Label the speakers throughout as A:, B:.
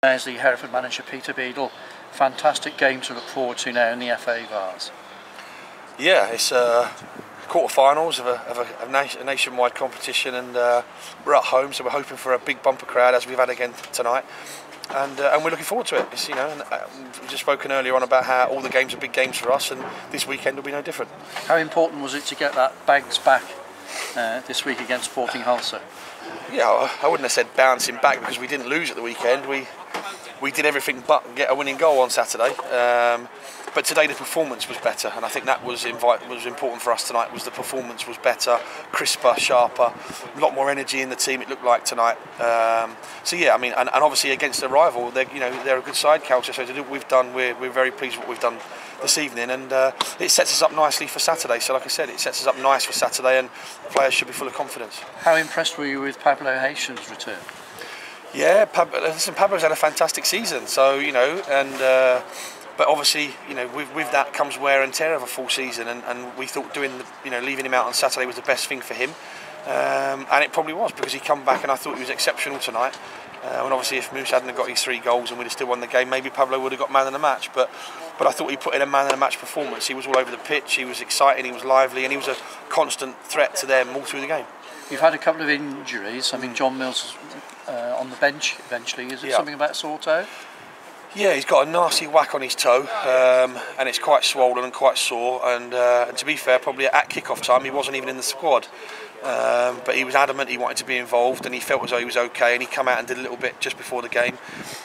A: There's the Hereford manager, Peter Beadle. Fantastic game to look forward to now in the FA Vase.
B: Yeah, it's quarter-finals of a nationwide competition, and we're at home, so we're hoping for a big bumper crowd as we've had again tonight, and we're looking forward to it. It's, we've just spoken earlier on about how all the games are big games for us, and this weekend will be no different.
A: How important was it to get that bags back this week against Sporting Hulsa?
B: Yeah, I wouldn't have said bouncing back because we didn't lose at the weekend. We did everything but get a winning goal on Saturday. But today the performance was better, and I think that was important for us tonight. Was the performance was better, crisper, sharper, a lot more energy in the team. It looked like tonight. So yeah, I mean, and obviously against a rival, they're a good side, Culture. So to do what we've done, we're very pleased with what we've done this evening, and it sets us up nicely for Saturday. So like I said, it sets us up nice for Saturday, and players should be full of confidence.
A: How impressed were you with Pablo Haitian's return?
B: Yeah, Pablo's had a fantastic season. So but obviously, with that comes wear and tear of a full season, and we thought leaving him out on Saturday was the best thing for him, and it probably was, because he come back and I thought he was exceptional tonight. And obviously, if Moose hadn't got his 3 goals and we'd have still won the game, maybe Pablo would have got man of the match. But I thought he put in a man of the match performance. He was all over the pitch. He was exciting. He was lively, and he was a constant threat to them all through the game.
A: You've had a couple of injuries. I mean, John Mills on the bench eventually. Is it something about sore toe?
B: Yeah, he's got a nasty whack on his toe, and it's quite swollen and quite sore. And to be fair, probably at kick-off time, he wasn't even in the squad. But he was adamant he wanted to be involved, and he felt as though he was okay. And he came out and did a little bit just before the game,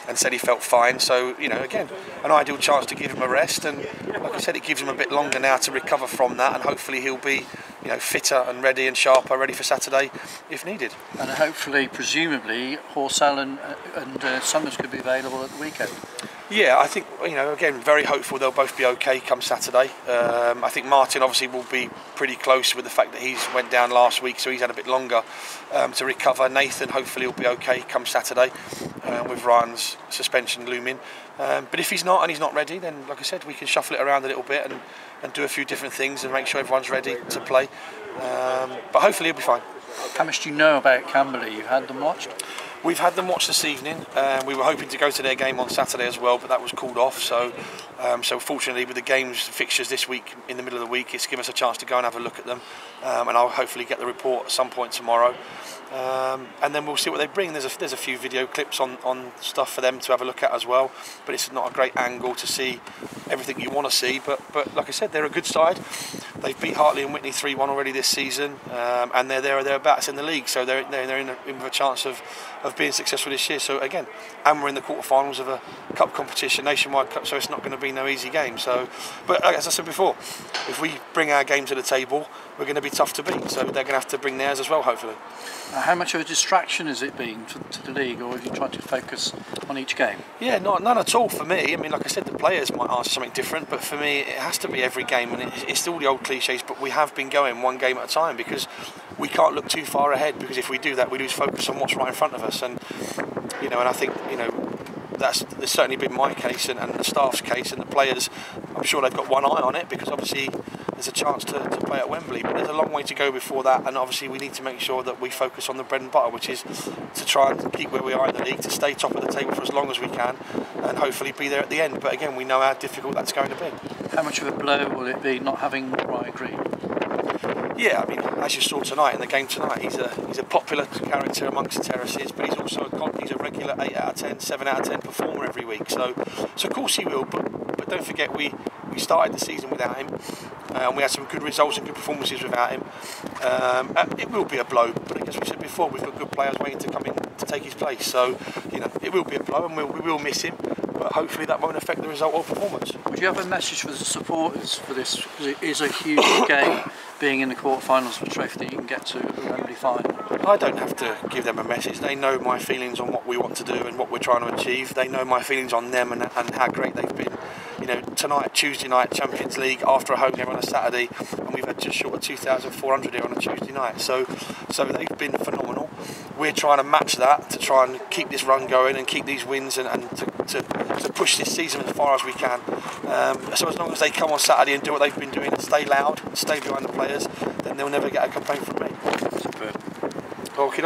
B: and said he felt fine. So again, an ideal chance to give him a rest. And like I said, it gives him a bit longer now to recover from that, and hopefully he'll be fitter and ready and sharper, ready for Saturday if needed. And
A: hopefully, presumably, Horsell and Summers could be available at the weekend.
B: Yeah, I think, again, very hopeful they'll both be okay come Saturday. I think Martin obviously will be pretty close with the fact that he's went down last week, so he's had a bit longer to recover. Nathan hopefully will be okay come Saturday with Ryan's suspension looming. But if he's not and he's not ready, then like I said, we can shuffle it around a little bit and do a few different things and make sure everyone's ready to play. But hopefully he'll be fine.
A: How much do you know about Camberley? You've had them watched?
B: We've had them watched this evening. We were hoping to go to their game on Saturday as well, but that was called off. So fortunately, with the games fixtures this week in the middle of the week, it's given us a chance to go and have a look at them. And I'll hopefully get the report at some point tomorrow. And then we'll see what they bring. There's a few video clips on stuff for them to have a look at as well. But it's not a great angle to see everything you want to see. But like I said, they're a good side. They've beat Hartley and Whitney 3-1 already this season, and they're there or thereabouts in the league. So they're in with a chance of being successful this year. So again, and we're in the quarterfinals of a cup competition, nationwide cup. So it's not going to be no easy game. So, but as I said before, if we bring our game to the table, we're going to be tough to beat. So they're going to have to bring theirs as well, hopefully.
A: How much of a distraction has it been to the league, or have you tried to focus on each game?
B: Yeah, none at all for me. I mean, like I said, the players might answer something different, but for me, it has to be every game, and it's still the old cliches. But we have been going one game at a time, because we can't look too far ahead. Because if we do that, we lose focus on what's right in front of us. And and I think that's certainly been my case and the staff's case, and the players, I'm sure they've got one eye on it, because obviously there's a chance to play at Wembley, but there's a long way to go before that, and obviously we need to make sure that we focus on the bread and butter, which is to try and keep where we are in the league, to stay top of the table for as long as we can, and hopefully be there at the end. But again, we know how difficult that's going to be.
A: How much of a blow will it be not having Ryan Green?
B: Yeah, I mean, as you saw tonight in the game tonight, he's a popular character amongst the terraces, but he's also a regular 8 out of 10, 7 out of 10 performer every week. So of course he will, but don't forget we started the season without him, and we had some good results and good performances without him. It will be a blow, but as we said before, we've got good players waiting to come in to take his place. So it will be a blow, and we will miss him. But hopefully that won't affect the result or performance.
A: Would you have a message for the supporters for this? Because it is a huge game, being in the quarterfinals of a trophy that you can get to at the Wembley final.
B: I don't have to give them a message. They know my feelings on what we want to do and what we're trying to achieve. They know my feelings on them and how great they've been. Tonight, Tuesday night, Champions League, after a home game on a Saturday, and we've had just short of 2,400 here on a Tuesday night. So they've been phenomenal. We're trying to match that, to try and keep this run going and keep these wins, and to push this season as far as we can. So as long as they come on Saturday and do what they've been doing and stay loud and stay behind the players, then they'll never get a complaint from me.
A: Superb.
B: Okay.